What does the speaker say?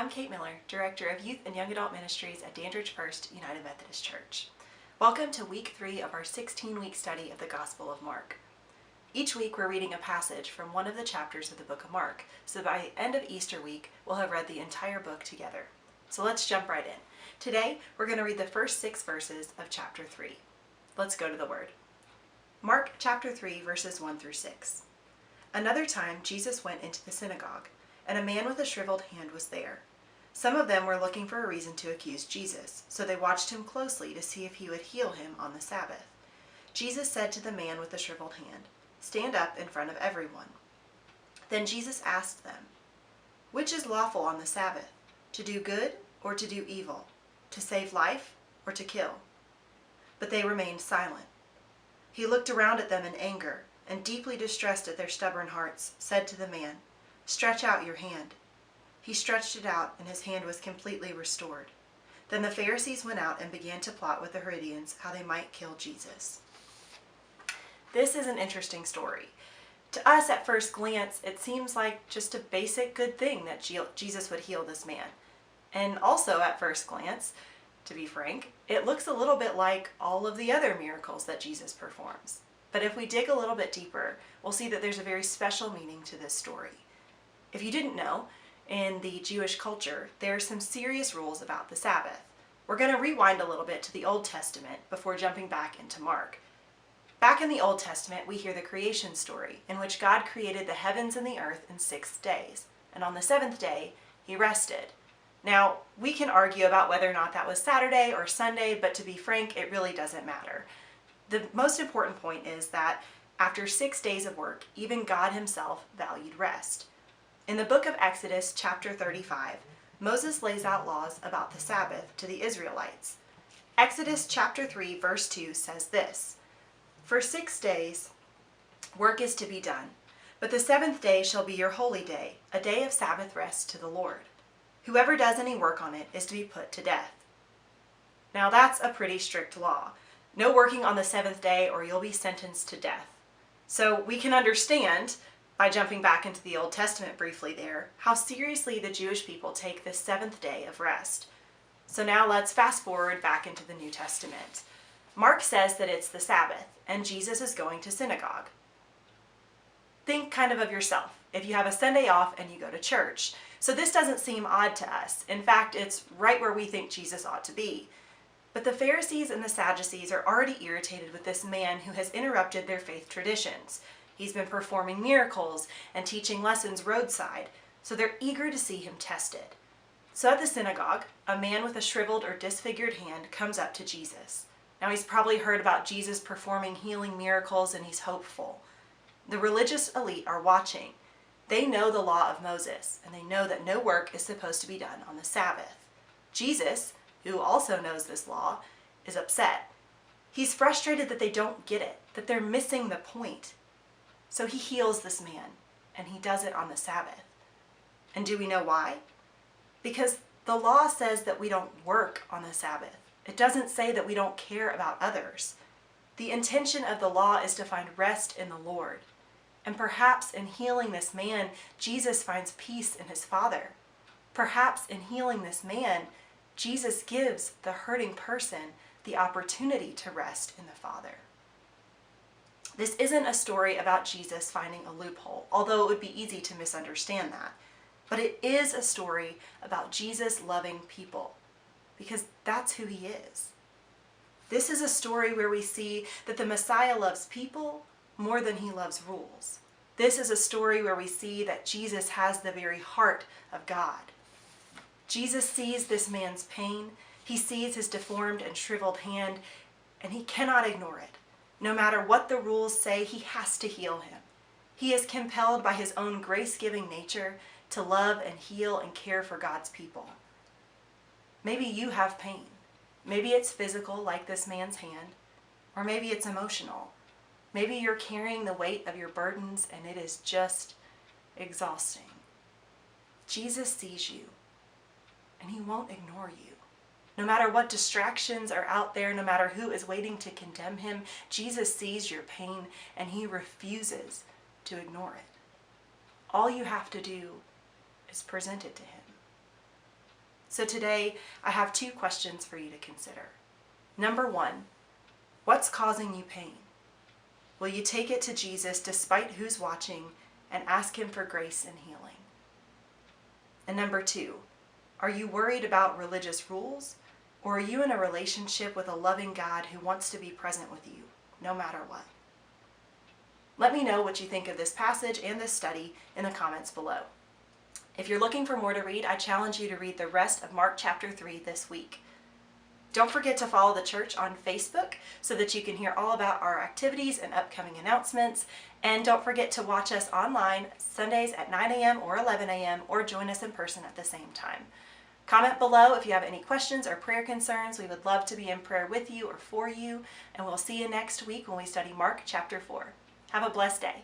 I'm Kate Miller, Director of Youth and Young Adult Ministries at Dandridge First United Methodist Church. Welcome to week 3 of our 16-week study of the Gospel of Mark. Each week we're reading a passage from one of the chapters of the book of Mark, so by the end of Easter week we'll have read the entire book together. So let's jump right in. Today we're going to read the first 6 verses of chapter 3. Let's go to the Word. Mark chapter 3 verses 1 through 6. Another time Jesus went into the synagogue, and a man with a shriveled hand was there. Some of them were looking for a reason to accuse Jesus, so they watched him closely to see if he would heal him on the Sabbath. Jesus said to the man with the shriveled hand, "Stand up in front of everyone." Then Jesus asked them, "Which is lawful on the Sabbath, to do good or to do evil, to save life or to kill?" But they remained silent. He looked around at them in anger, and deeply distressed at their stubborn hearts, said to the man, "Stretch out your hand." He stretched it out, and his hand was completely restored. Then the Pharisees went out and began to plot with the Herodians how they might kill Jesus. This is an interesting story. To us, at first glance, it seems like just a basic good thing that Jesus would heal this man. And also, at first glance, to be frank, it looks a little bit like all of the other miracles that Jesus performs. But if we dig a little bit deeper, we'll see that there's a very special meaning to this story. If you didn't know, in the Jewish culture, there are some serious rules about the Sabbath. We're going to rewind a little bit to the Old Testament before jumping back into Mark. Back in the Old Testament, we hear the creation story, in which God created the heavens and the earth in 6 days, and on the 7th day, he rested. Now, we can argue about whether or not that was Saturday or Sunday, but to be frank, it really doesn't matter. The most important point is that after 6 days of work, even God himself valued rest. In the book of Exodus, chapter 35, Moses lays out laws about the Sabbath to the Israelites. Exodus chapter 3, verse 2 says this, "For 6 days work is to be done, but the 7th day shall be your holy day, a day of Sabbath rest to the Lord. Whoever does any work on it is to be put to death." Now that's a pretty strict law. No working on the 7th day or you'll be sentenced to death. So we can understand, by jumping back into the Old Testament briefly there, how seriously the Jewish people take this 7th day of rest. So now let's fast forward back into the New Testament. Mark says that it's the Sabbath, and Jesus is going to synagogue. Think kind of yourself, if you have a Sunday off and you go to church. So this doesn't seem odd to us. In fact, it's right where we think Jesus ought to be. But the Pharisees and the Sadducees are already irritated with this man who has interrupted their faith traditions. He's been performing miracles and teaching lessons roadside, so they're eager to see him tested. So at the synagogue, a man with a shriveled or disfigured hand comes up to Jesus. Now he's probably heard about Jesus performing healing miracles and he's hopeful. The religious elite are watching. They know the law of Moses, and they know that no work is supposed to be done on the Sabbath. Jesus, who also knows this law, is upset. He's frustrated that they don't get it, that they're missing the point. So he heals this man, and he does it on the Sabbath. And do we know why? Because the law says that we don't work on the Sabbath. It doesn't say that we don't care about others. The intention of the law is to find rest in the Lord. And perhaps in healing this man, Jesus finds peace in his Father. Perhaps in healing this man, Jesus gives the hurting person the opportunity to rest in the Father. This isn't a story about Jesus finding a loophole, although it would be easy to misunderstand that. But it is a story about Jesus loving people, because that's who he is. This is a story where we see that the Messiah loves people more than he loves rules. This is a story where we see that Jesus has the very heart of God. Jesus sees this man's pain, he sees his deformed and shriveled hand, and he cannot ignore it. No matter what the rules say, he has to heal him. He is compelled by his own grace-giving nature to love and heal and care for God's people. Maybe you have pain. Maybe it's physical, like this man's hand, or maybe it's emotional. Maybe you're carrying the weight of your burdens and it is just exhausting. Jesus sees you, and he won't ignore you. No matter what distractions are out there, no matter who is waiting to condemn him, Jesus sees your pain and he refuses to ignore it. All you have to do is present it to him. So today, I have 2 questions for you to consider. Number 1, what's causing you pain? Will you take it to Jesus despite who's watching and ask him for grace and healing? And number 2, are you worried about religious rules, or are you in a relationship with a loving God who wants to be present with you, no matter what? Let me know what you think of this passage and this study in the comments below. If you're looking for more to read, I challenge you to read the rest of Mark chapter 3 this week. Don't forget to follow the church on Facebook so that you can hear all about our activities and upcoming announcements. And don't forget to watch us online Sundays at 9 a.m. or 11 a.m. or join us in person at the same time. Comment below if you have any questions or prayer concerns. We would love to be in prayer with you or for you. And we'll see you next week when we study Mark chapter 4. Have a blessed day.